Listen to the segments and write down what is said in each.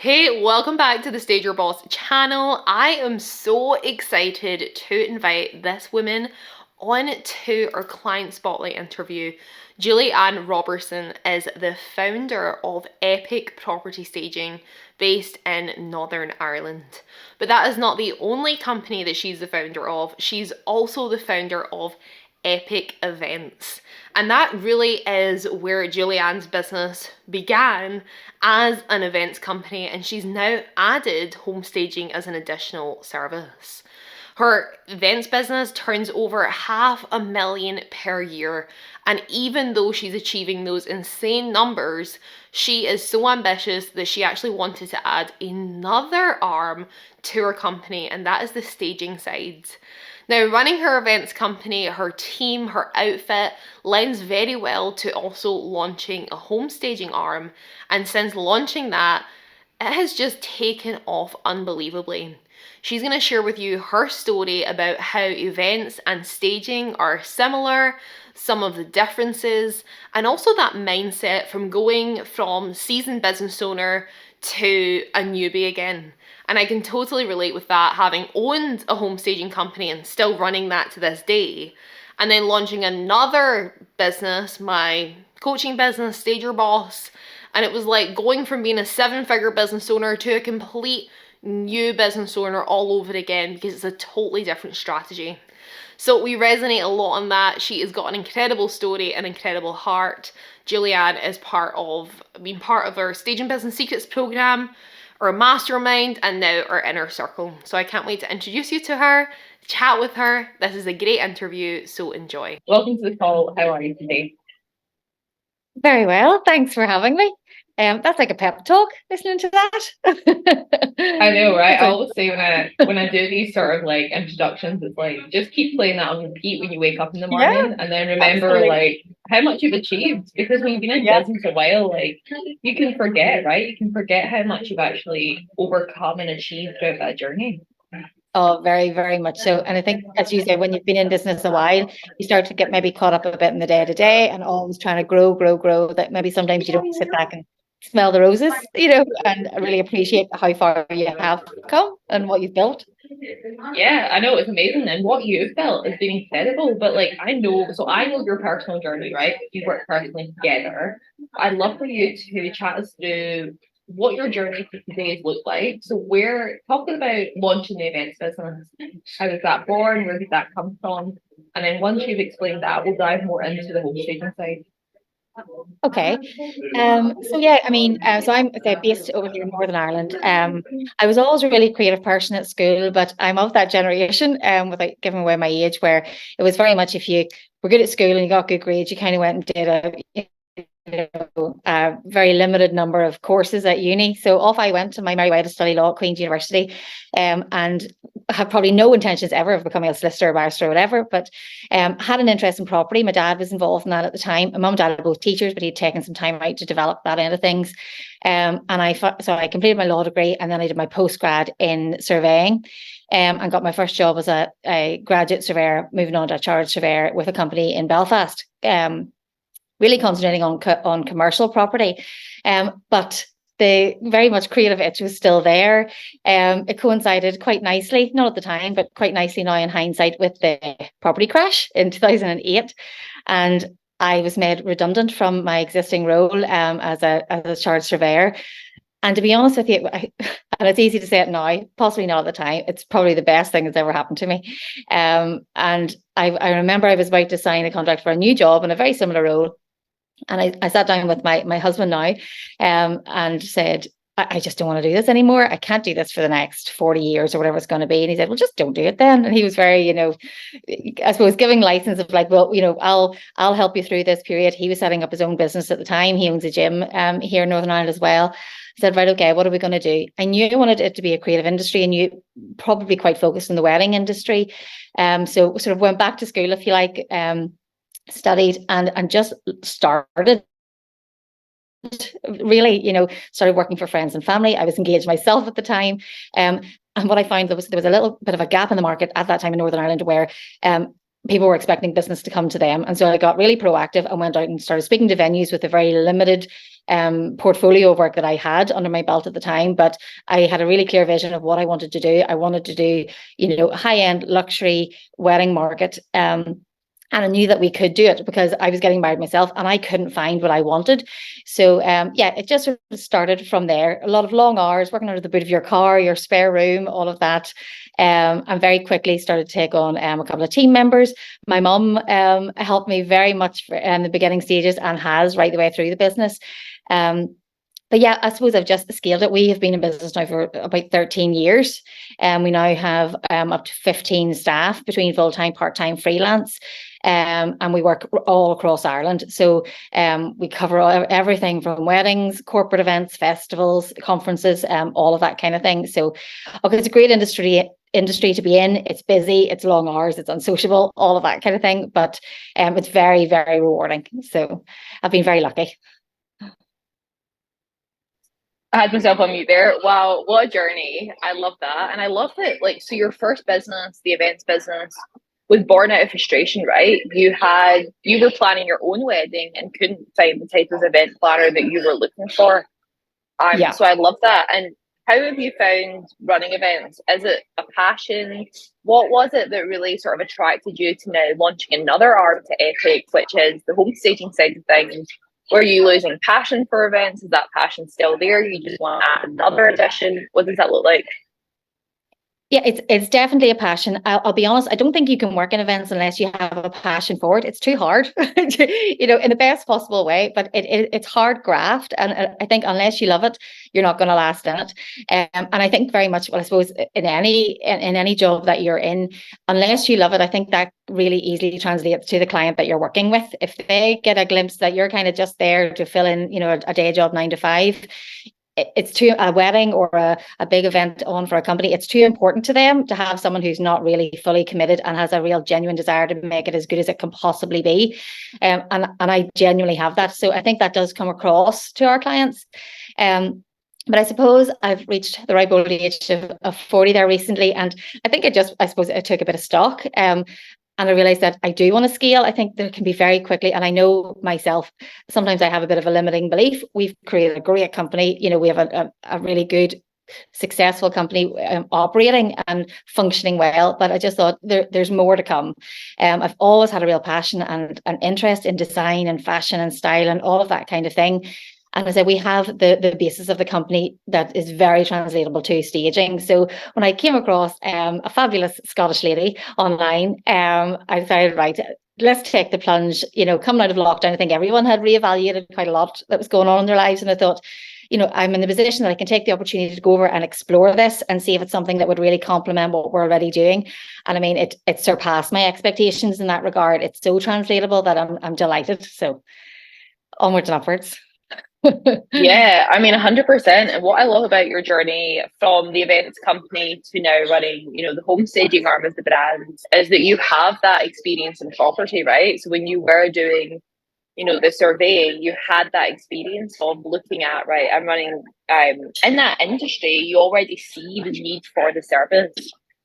Hey, welcome back to the Stage Your Boss channel. I am so excited to invite this woman on to our client spotlight interview. Julie Ann Robertson is the founder of Epic Property Staging based in Northern Ireland. But that is not the only company that she's the founder of. She's also the founder of Epic Events. And that really is where Julianne's business began, as an events company, and she's now added home staging as an additional service. Her events business turns over $500,000 per year, and even though she's achieving those insane numbers, she is so ambitious that she actually wanted to add another arm to her company, and that is the staging side. Now, running her events company, her team, her outfit lends very well to also launching a home staging arm. And since launching that, it has just taken off unbelievably. She's going to share with you her story about how events and staging are similar, some of the differences, and also that mindset from going from seasoned business owner to a newbie again. And I can totally relate with that, having owned a home staging company and still running that to this day. And then launching another business, my coaching business, Stage Your Boss. And it was like going from being a 7-figure business owner to a complete new business owner all over again, because it's a totally different strategy. So we resonate a lot on that. She has got an incredible story, an incredible heart. Julianne is part of our Staging Business Secrets program, our mastermind, and now our inner circle. So I can't wait to introduce you to her, chat with her. This is a great interview, so enjoy. Welcome to the call. How are you today? Very well. Thanks for having me. That's like a pep talk, listening to that. I know, right? I always say when I do these sort of like introductions, it's like just keep playing that on repeat when you wake up in the morning, and then remember absolutely. Like how much you've achieved, because when you've been in business a while, like you can forget, right? You can forget how much you've actually overcome and achieved throughout that journey. Oh, very, very much so. And I think, as you say, when you've been in business a while, you start to get maybe caught up a bit in the day to day and always trying to grow, that maybe sometimes you don't sit back and smell the roses, and really appreciate how far you have come and what you've built. Yeah, I know, it's amazing, and what you've built has been incredible. But like, I know your personal journey, right? You work personally together. I'd love for you to chat us through what your journey to today looked like. So we're talking about launching the events business. How was that born? Where did that come from? And then once you've explained that, we'll dive more into the home staging side. Okay. So yeah, I mean, so I'm based over here in Northern Ireland. I was always a really creative person at school, but I'm of that generation, without giving away my age, where it was very much if you were good at school and you got good grades, you kind of went and did a very limited number of courses at uni. So off I went to my merry way to study law at Queen's University, and had probably no intentions ever of becoming a solicitor or barrister or whatever, but had an interest in property. My dad was involved in that at the time. My mum and dad are both teachers, but he'd taken some time out to develop that end of things. And I completed my law degree, and then I did my postgrad in surveying. And got my first job as a graduate surveyor, moving on to a chartered surveyor with a company in Belfast. Really concentrating on commercial property, but the very much creative itch was still there. It coincided quite nicely, not at the time, but quite nicely now in hindsight, with the property crash in 2008, and I was made redundant from my existing role as a chartered surveyor. And to be honest with you, and it's easy to say it now, possibly not at the time, it's probably the best thing that's ever happened to me. And I remember I was about to sign a contract for a new job in a very similar role. And I sat down with my husband now, and said, I just don't want to do this anymore. I can't do this for the next 40 years or whatever it's going to be. And he said, well, just don't do it then. And he was very, I suppose, giving license of like, well, I'll help you through this period. He was setting up his own business at the time. He owns a gym here in Northern Ireland as well. I said, right, okay, what are we going to do? I knew I wanted it to be a creative industry, and you probably quite focused in the wedding industry. So sort of went back to school, if you like, studied and just started really, started working for friends and family. I was engaged myself at the time. And what I found there was a little bit of a gap in the market at that time in Northern Ireland, where people were expecting business to come to them. And so I got really proactive and went out and started speaking to venues with a very limited portfolio of work that I had under my belt at the time, but I had a really clear vision of what I wanted to do. I wanted to do, high-end luxury wedding market. And I knew that we could do it because I was getting married myself and I couldn't find what I wanted. So it just sort of started from there. A lot of long hours, working under the boot of your car, your spare room, all of that. And very quickly started to take on a couple of team members. My mum helped me very much in the beginning stages and has right the way through the business. But yeah, I suppose I've just scaled it. We have been in business now for about 13 years. And we now have up to 15 staff between full-time, part-time, freelance. And we work all across Ireland. So we cover everything from weddings, corporate events, festivals, conferences, all of that kind of thing. So it's a great industry to be in. It's busy, it's long hours, it's unsociable, all of that kind of thing. But it's very, very rewarding. So I've been very lucky. I had myself on mute there. Wow, what a journey. I love that. And I love that, so your first business, the events business, was born out of frustration, right? You were planning your own wedding and couldn't find the type of event planner that you were looking for. So I love that. And how have you found running events? Is it a passion? What was it that really sort of attracted you to now launching another arm to Epic, which is the home staging side of things? Were you losing passion for events? Is that passion still there? You just want to add another addition? What does that look like? Yeah, it's definitely a passion. I'll be honest, I don't think you can work in events unless you have a passion for it. It's too hard, in the best possible way, but it's hard graft. And I think unless you love it, you're not going to last in it. And I think very much, I suppose, in any job that you're in, unless you love it, I think that really easily translates to the client that you're working with. If they get a glimpse that you're kind of just there to fill in, a day job 9 to 5, it's too a wedding or a big event on for a company, it's too important to them to have someone who's not really fully committed and has a real genuine desire to make it as good as it can possibly be. And I genuinely have that. So I think that does come across to our clients. But I suppose I've reached the ripe old age of 40 there recently. And I think I suppose it took a bit of stock. And I realized that I do want to scale. I think there can be very quickly, and I know myself, sometimes I have a bit of a limiting belief. We've created a great company. We have a really good, successful company operating and functioning well. But I just thought there's more to come. I've always had a real passion and an interest in design and fashion and style and all of that kind of thing. And as I said, we have the basis of the company that is very translatable to staging. So when I came across a fabulous Scottish lady online, I decided, right, let's take the plunge. Coming out of lockdown, I think everyone had reevaluated quite a lot that was going on in their lives. And I thought, I'm in the position that I can take the opportunity to go over and explore this and see if it's something that would really complement what we're already doing. And I mean, it surpassed my expectations in that regard. It's so translatable that I'm delighted. So onwards and upwards. Yeah, I mean, 100%. And what I love about your journey from the events company to now running, the home staging arm of the brand is that you have that experience in property, right? So when you were doing, the surveying, you had that experience of looking at, right, I'm running, in that industry, you already see the need for the service.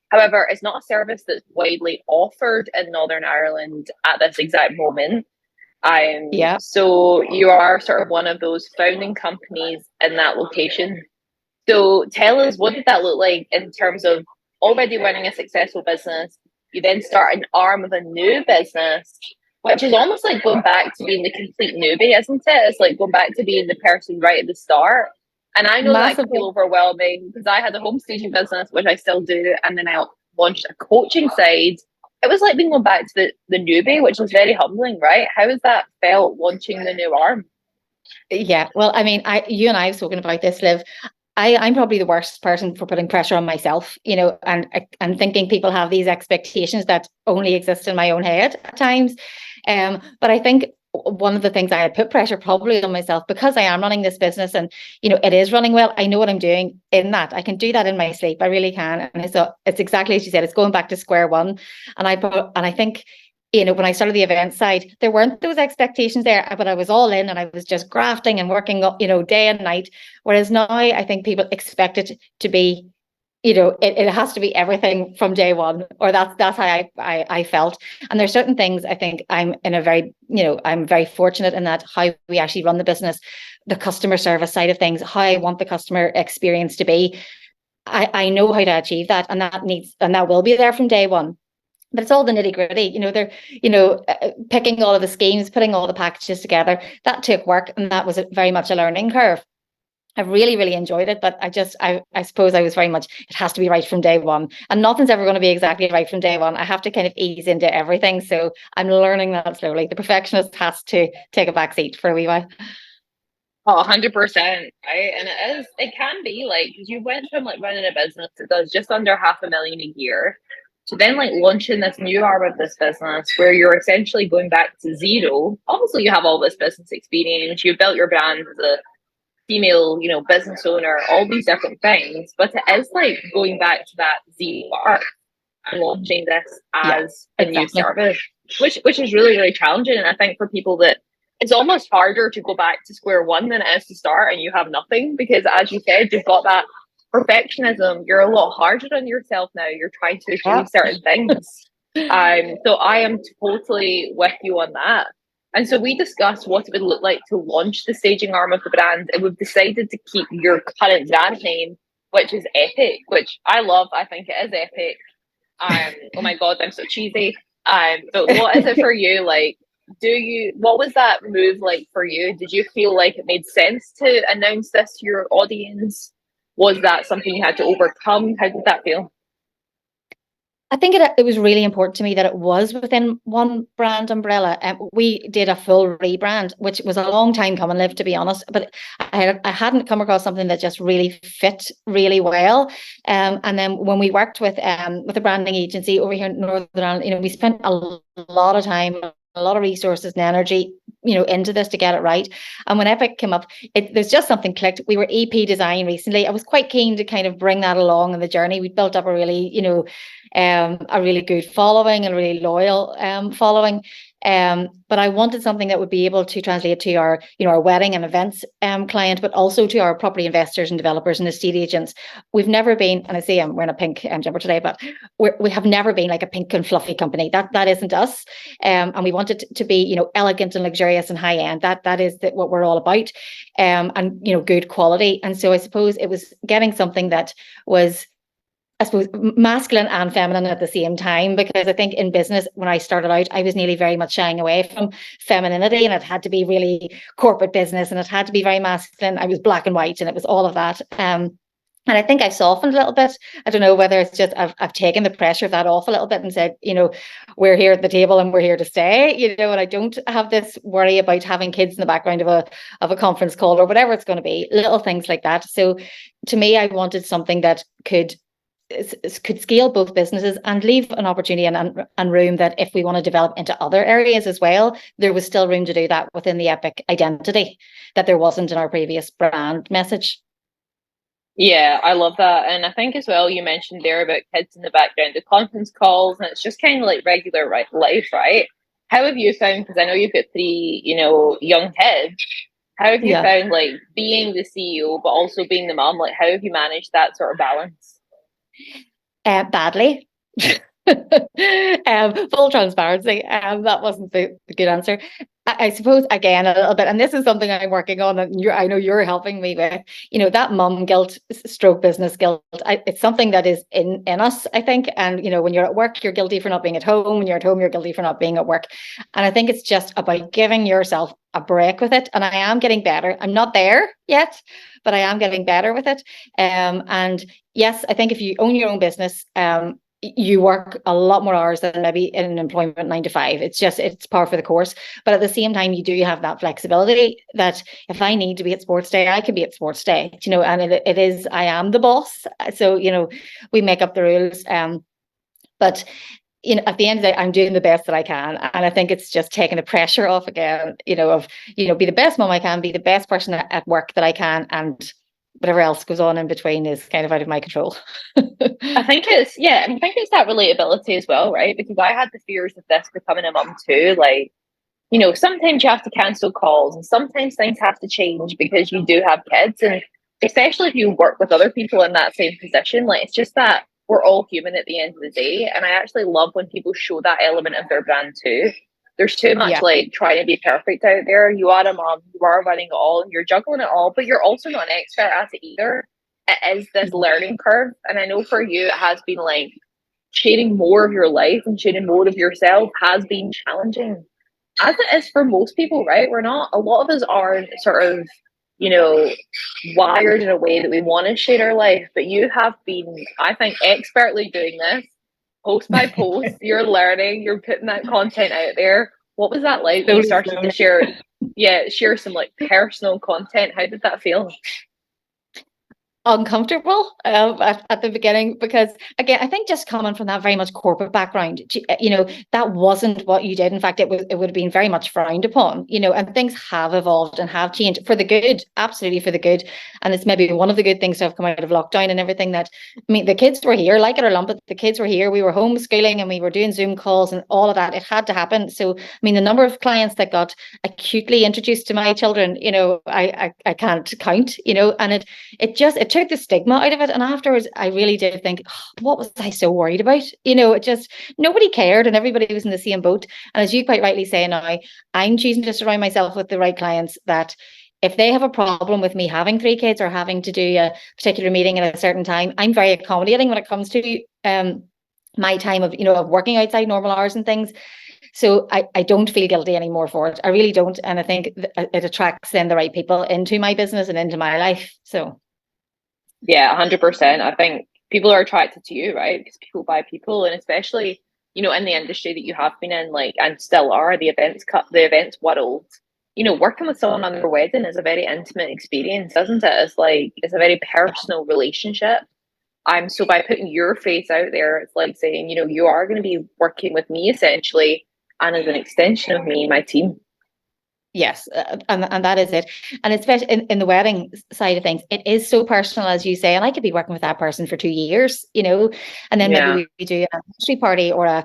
However, it's not a service that's widely offered in Northern Ireland at this exact moment. So you are sort of one of those founding companies in that location. So tell us, what did that look like in terms of already running a successful business? You then start an arm of a new business, which is almost like going back to being the complete newbie, isn't it? It's like going back to being the person right at the start. And I know that can feel overwhelming because I had a home staging business, which I still do, and then I launched a coaching side. It was like being going back to the newbie, which was very humbling, right? How has that felt launching the new arm? Yeah, well, I mean, you and I have spoken about this, Liv. I'm probably the worst person for putting pressure on myself, and thinking people have these expectations that only exist in my own head at times. But I think one of the things I had put pressure probably on myself because I am running this business and, it is running well. I know what I'm doing in that. I can do that in my sleep. I really can. And so it's exactly as you said, it's going back to square one. And I think, when I started the event side, there weren't those expectations there, but I was all in and I was just grafting and working, day and night. Whereas now I think people expect it to be, it has to be everything from day one, or that's how I felt. And there's certain things I think I'm in a very, I'm very fortunate in that how we actually run the business. the customer service side of things, how I want the customer experience to be. I know how to achieve that, and that will be there from day one. But it's all the nitty gritty, they're, picking all of the schemes, putting all the packages together. That took work, and that was very much a learning curve. I really, really enjoyed it, but I suppose I was very much, it has to be right from day one, and nothing's ever going to be exactly right from day one. I have to kind of ease into everything. So I'm learning that slowly. The perfectionist has to take a back seat for a wee while. Oh, 100%, right? And it can be like, because you went from like running a business that does just under 500,000 a year to then like launching this new arm of this business where you're essentially going back to zero. Obviously, you have all this business experience, you built your brand as a female, business owner, all these different things, but it is like going back to that zero mark and launching this Yeah, as a new exactly. service, which is really, really challenging. And I think for people that it's almost harder to go back to square one than it is to start and you have nothing, because as you said, you've got that perfectionism. You're a lot harder on yourself now. You're trying to Yeah. achieve certain things. So I am totally with you on that. And so we discussed what it would look like to launch the staging arm of the brand, and we've decided to keep your current brand name, which is Epic, which I love. I think it is epic. Oh my God, I'm so cheesy. But what is it for you? Like, what was that move like for you? Did you feel like it made sense to announce this to your audience? Was that something you had to overcome? How did that feel? I think it was really important to me that it was within one brand umbrella. We did a full rebrand, which was a long time coming, Liv, to be honest. But I hadn't come across something that just really fit really well. And then when we worked with a branding agency over here in Northern Ireland, we spent a lot of time, a lot of resources and energy, into this to get it right. And when Epic came up, there's just something clicked. We were EP design recently. I was quite keen to kind of bring that along in the journey. We built up a really, a really good following and really loyal following. But I wanted something that would be able to translate to our, our wedding and events client, but also to our property investors and developers and estate agents. We've never been, and I say I'm wearing a pink jumper today, but we have never been like a pink and fluffy company. That isn't us. And we want it to be, elegant and luxurious and high end. That is what we're all about. And good quality. And so I suppose it was getting something that was, I suppose, masculine and feminine at the same time, because I think in business, when I started out, I was nearly very much shying away from femininity, and it had to be really corporate business, and it had to be very masculine. I was black and white, and it was all of that. And I think I've softened a little bit. I don't know whether it's just I've taken the pressure of that off a little bit and said, we're here at the table and we're here to stay, and I don't have this worry about having kids in the background of a conference call or whatever it's going to be, little things like that. So to me, I wanted something that could scale both businesses and leave an opportunity and room that if we want to develop into other areas as well, there was still room to do that within the Epic identity that there wasn't in our previous brand message. Yeah, I love that. And I think as well, you mentioned there about kids in the background, the conference calls, and it's just kind of like regular life, right? How have you found, because I know you've got three, young kids, how have you Yeah. found like being the CEO, but also being the mom? Like, how have you managed that sort of balance? Badly. Full transparency. That wasn't the good answer. I suppose again a little bit, and this is something I'm working on, and I know you're helping me with. That mum guilt, stroke business guilt. It's something that is in us, I think. And when you're at work, you're guilty for not being at home. When you're at home, you're guilty for not being at work. And I think it's just about giving yourself a break with it. And I am getting better. I'm not there yet, but I am getting better with it. And yes, I think if you own your own business, you work a lot more hours than maybe in an employment 9 to 5. It's par for the course. But at the same time, you do have that flexibility that if I need to be at sports day, I can be at sports day, and it is, I am the boss. So, we make up the rules. But at the end of the day, I'm doing the best that I can. And I think it's just taking the pressure off again, be the best mom I can, be the best person at work that I can. And whatever else goes on in between is kind of out of my control. I think it's that relatability as well, right? Because I had the fears of this becoming a mum too. Like, sometimes you have to cancel calls and sometimes things have to change because you do have kids. And especially if you work with other people in that same position, like it's just that we're all human at the end of the day. And I actually love when people show that element of their brand too. There's too much Yeah. like trying to be perfect out there. You are a mom, you are running it all, and you're juggling it all, but you're also not an expert at it either. It is this learning curve. And I know for you, it has been like sharing more of your life and sharing more of yourself has been challenging, as it is for most people, right? We're not, a lot of us aren't sort of, you know, wired in a way that we want to share our life, but you have been, I think, expertly doing this post by post. You're learning, you're putting that content out there. What was that like when you started to share, share some like personal content? How did that feel? Uncomfortable at the beginning, because again, I think just coming from that very much corporate background, that wasn't what you did. In fact, it would have been very much frowned upon, and things have evolved and have changed for the good, absolutely for the good. And it's maybe one of the good things to have come out of lockdown and everything, that, I mean, the kids were here, like it or lump it, the kids were here, we were homeschooling and we were doing Zoom calls and all of that. It had to happen. So, I mean, the number of clients that got acutely introduced to my children, I can't count, and it took the stigma out of it. And afterwards, I really did think, oh, what was I so worried about? It just, nobody cared and everybody was in the same boat. And as you quite rightly say now, I'm choosing to surround myself with the right clients, that if they have a problem with me having 3 kids or having to do a particular meeting at a certain time, I'm very accommodating when it comes to my time of working outside normal hours and things. So I don't feel guilty anymore for it. I really don't. And I think it attracts then the right people into my business and into my life. So yeah, 100%. I think people are attracted to you, right? Because people buy people, and especially, in the industry that you have been in, like, and still are, the events world. Working with someone on their wedding is a very intimate experience, isn't it? It's a very personal relationship. So by putting your face out there, it's like saying, you are going to be working with me essentially, and as an extension of me and my team. yes, and that is it. And especially in the wedding side of things, it is so personal, as you say. And I could be working with that person for 2 years, and then maybe we do an anniversary party or a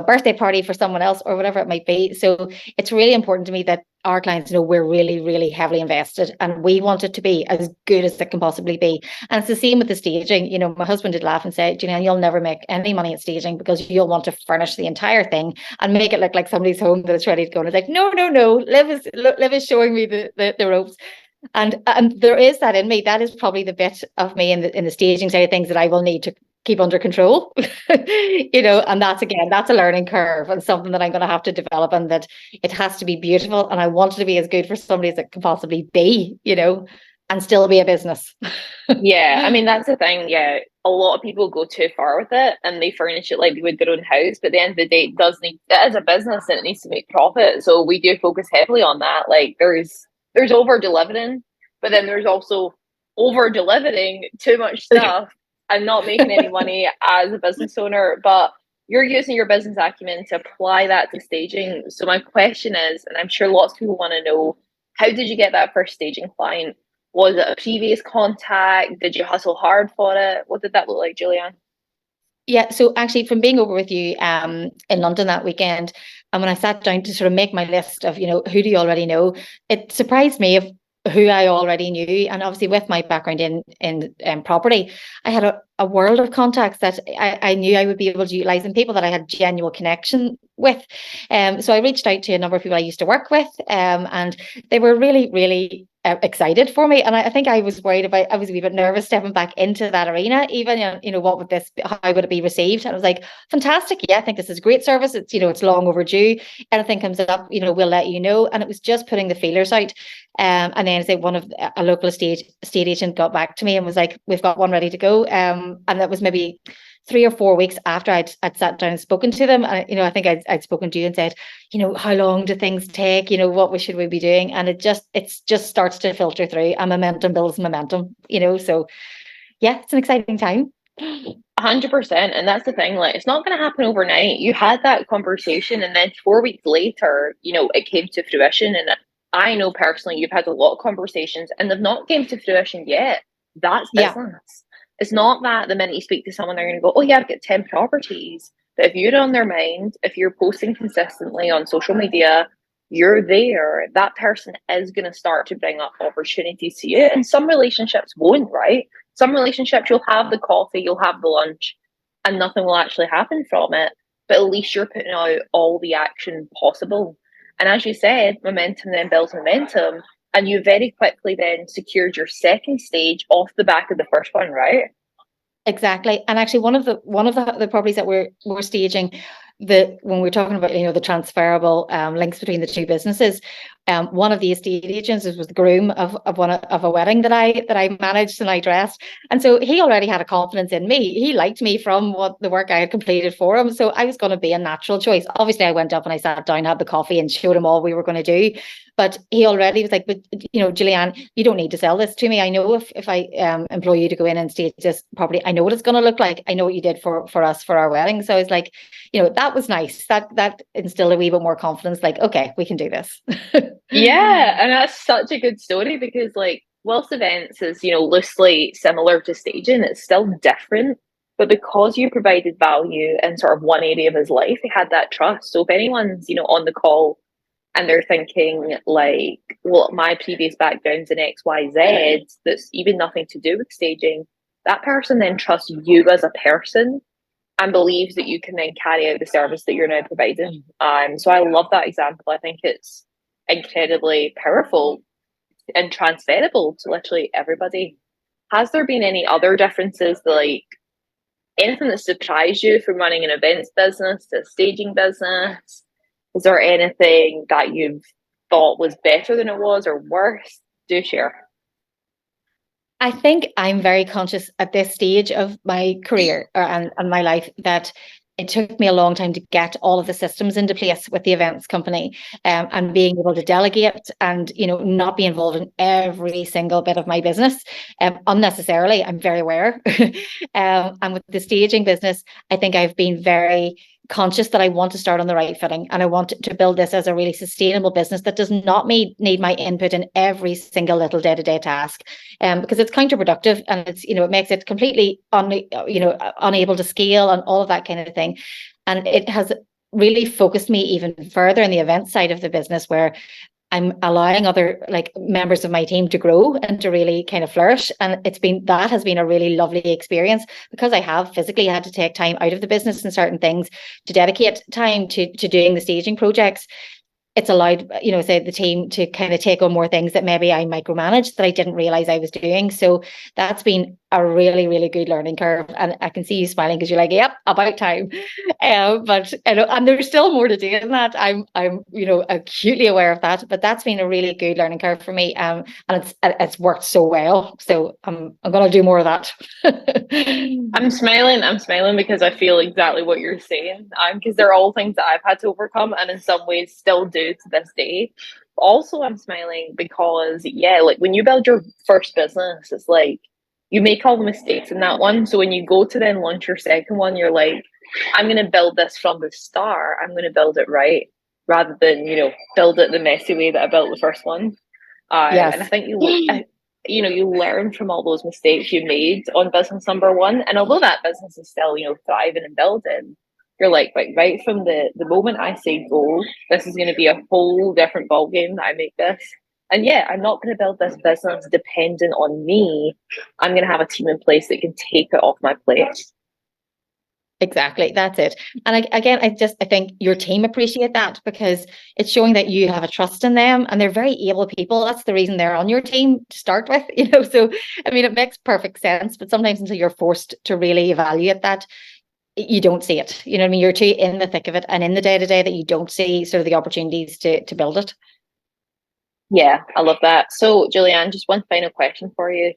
birthday party for someone else or whatever it might be. So it's really important to me that our clients know we're really, really heavily invested and we want it to be as good as it can possibly be. And it's the same with the staging. My husband did laugh and say, you'll never make any money at staging because you'll want to furnish the entire thing and make it look like somebody's home that it's ready to go. And it's like, no, Liv is showing me the ropes. And there is that in me. That is probably the bit of me in the staging side of things that I will need to keep under control. And that's a learning curve and something that I'm going to have to develop, and that it has to be beautiful. And I want it to be as good for somebody as it can possibly be, and still be a business. Yeah, I mean, that's the thing. Yeah, a lot of people go too far with it and they furnish it like they would their own house. But at the end of the day, it is a business and it needs to make profit. So we do focus heavily on that. Like there's over delivering, but then there's also over delivering too much stuff and not making any money as a business owner. But you're using your business acumen to apply that to staging. So my question is, and I'm sure lots of people want to know, how did you get that first staging client? Was it a previous contact? Did you hustle hard for it? What did that look like, Julianne? Yeah, so actually from being over with you in London that weekend, and when I sat down to sort of make my list of, who do you already know, it surprised me of who I already knew. And obviously with my background in property, I had a world of contacts that I knew I would be able to utilize, and people that I had genuine connection with. So I reached out to a number of people I used to work with, and they were really, really excited for me. And I think I was worried I was a wee bit nervous stepping back into that arena, even, how would it be received? And I was like, fantastic. Yeah, I think this is a great service. It's long overdue. Anything comes up, we'll let you know. And it was just putting the feelers out. And then a local estate agent got back to me and was like, we've got one ready to go. And that was maybe 3 or 4 weeks after I'd sat down and spoken to them. And, I think I'd spoken to you and said, how long do things take? What should we be doing? And it just starts to filter through, and momentum builds momentum, so yeah, it's an exciting time. 100%. And that's the thing, like, it's not going to happen overnight. You had that conversation, and then 4 weeks later, it came to fruition. And I know personally you've had a lot of conversations and they've not came to fruition yet. That's business. Yeah. It's not that the minute you speak to someone, they're going to go, oh yeah, I've got 10 properties. But if you're on their mind, if you're posting consistently on social media, you're there, that person is going to start to bring up opportunities to you. And some relationships won't, right? Some relationships, you'll have the coffee, you'll have the lunch, and nothing will actually happen from it. but at least you're putting out all the action possible. And as you said, momentum then builds momentum, and you very quickly then secured your second stage off the back of the first one, right? Exactly. And actually one of the properties that we're staging, when we're talking about, the transferable links between the two businesses, one of the estate agents was the groom of a wedding that I managed and I dressed. And so he already had a confidence in me. He liked me from the work I had completed for him. So I was going to be a natural choice. Obviously, I went up and I sat down, had the coffee, and showed him all we were going to do. But he already was like, but Julianne, you don't need to sell this to me. I know if I employ you to go in and stage this property, I know what it's going to look like. I know what you did for us for our wedding. So I was like, that was nice. That instilled a wee bit more confidence. Like, okay, we can do this. Yeah, and that's such a good story because, like, whilst events is, loosely similar to staging, it's still different. But because you provided value in sort of one area of his life, he had that trust. So if anyone's, on the call and they're thinking like, well, my previous background's in XYZ, that's even nothing to do with staging, that person then trusts you as a person and believes that you can then carry out the service that you're now providing. So I love that example. I think it's incredibly powerful and transferable to literally everybody. Has there been any other differences, like anything that surprised you from running an events business to a staging business? Is there anything that you've thought was better than it was or worse? Do share. I think I'm very conscious at this stage of my career and my life that it took me a long time to get all of the systems into place with the events company, and being able to delegate and not be involved in every single bit of my business unnecessarily. I'm very aware. And with the staging business, I think I've been very conscious that I want to start on the right footing, and I want to build this as a really sustainable business that does not need my input in every single little day-to-day task, because it's counterproductive, and it makes it completely unable to scale and all of that kind of thing. And it has really focused me even further in the event side of the business, where I'm allowing other members of my team to grow and to really kind of flourish. And that has been a really lovely experience, because I have physically had to take time out of the business and certain things to dedicate time to doing the staging projects. It's allowed, say, the team to kind of take on more things that maybe I micromanaged that I didn't realize I was doing. So that's been a really, really good learning curve. And I can see you smiling because you're like, yep, about time. But and there's still more to do in that. I'm acutely aware of that. But that's been a really good learning curve for me. And it's worked so well. So I'm going to do more of that. I'm smiling because I feel exactly what you're saying. Because they're all things that I've had to overcome, and in some ways still do to this day. Also, I'm smiling because like when you build your first business, it's like you make all the mistakes in that one. So when you go to then launch your second one, you're like, I'm going to build this from the start. I'm going to build it right, rather than build it the messy way that I built the first one. Yes. And I think you learn from all those mistakes you made on business number one. And although that business is still, thriving and building, you're like, right from the moment I say go, this is going to be a whole different ballgame that I make this. And I'm not going to build this business dependent on me. I'm going to have a team in place that can take it off my plate. Exactly. That's it. And I think your team appreciate that, because it's showing that you have a trust in them, and they're very able people. That's the reason they're on your team to start with, so, I mean, it makes perfect sense, but sometimes until you're forced to really evaluate that, you don't see it. I mean, you're too in the thick of it and in the day-to-day that you don't see sort of the opportunities to build it. Yeah, I love that. So, Julianne, just one final question for you.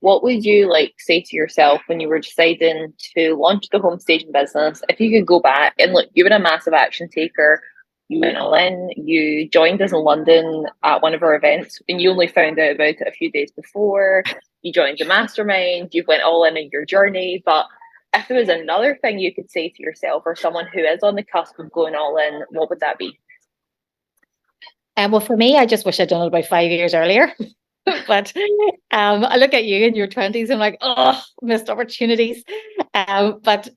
What would you say to yourself when you were deciding to launch the home staging business? If you could go back and look, you were a massive action taker, you went all in, you joined us in London at one of our events, and you only found out about it a few days before. You joined the mastermind, you went all in your journey. But if there was another thing you could say to yourself, or someone who is on the cusp of going all in, what would that be? Well, for me, I just wish I'd done it about 5 years earlier. But I look at you in your 20s, I'm like, oh, missed opportunities. But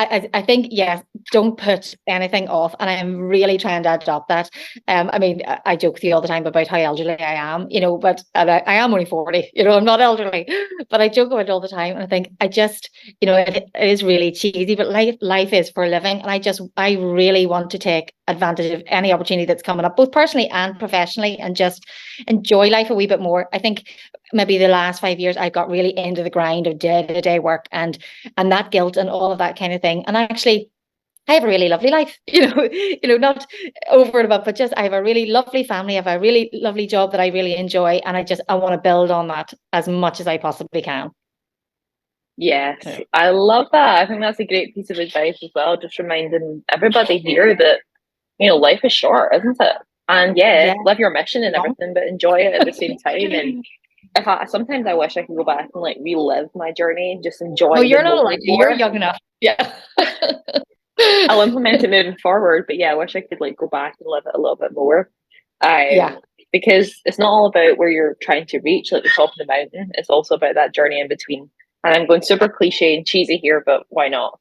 I think, yes, don't put anything off. And I'm really trying to adopt that. I mean, I joke with you all the time about how elderly I am, but I am only 40, I'm not elderly, but I joke about it all the time. And I think it is really cheesy, but life is for a living. And I really want to take advantage of any opportunity that's coming up, both personally and professionally, and just enjoy life a wee bit more. I think maybe the last 5 years, I got really into the grind of day-to-day work and that guilt and all of that kind of thing. And actually, I have a really lovely life, not over and above, but just I have a really lovely family. I have a really lovely job that I really enjoy. And I want to build on that as much as I possibly can. Yes, I love that. I think that's a great piece of advice as well. Just reminding everybody here that, life is short, isn't it? And live your mission and everything, but enjoy it at the same time. And sometimes I wish I could go back and like relive my journey and just enjoy. Oh, you're not allowed. You're young enough. Yeah. I'll implement it moving forward, but I wish I could like go back and live it a little bit more. Because it's not all about where you're trying to reach, like the top of the mountain. It's also about that journey in between. And I'm going super cliche and cheesy here, but why not?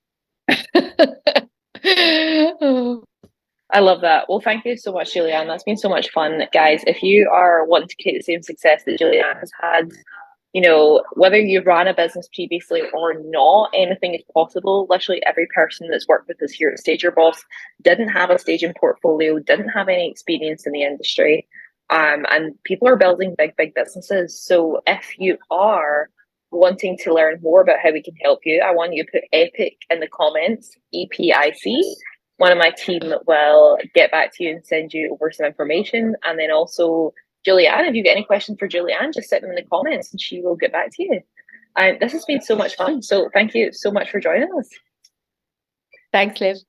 I love that. Well, thank you so much, Julianne. That's been so much fun. Guys, if you are wanting to create the same success that Julianne has had, whether you've run a business previously or not, anything is possible. Literally every person that's worked with us here at Stage Your Boss didn't have a staging portfolio, didn't have any experience in the industry. And people are building big, big businesses. So if you are wanting to learn more about how we can help you, I want you to put EPIC in the comments, EPIC. One of my team will get back to you and send you over some information. And then also, Julianne, if you've got any questions for Julianne, just set them in the comments and she will get back to you. And this has been so much fun. So thank you so much for joining us. Thanks, Liv.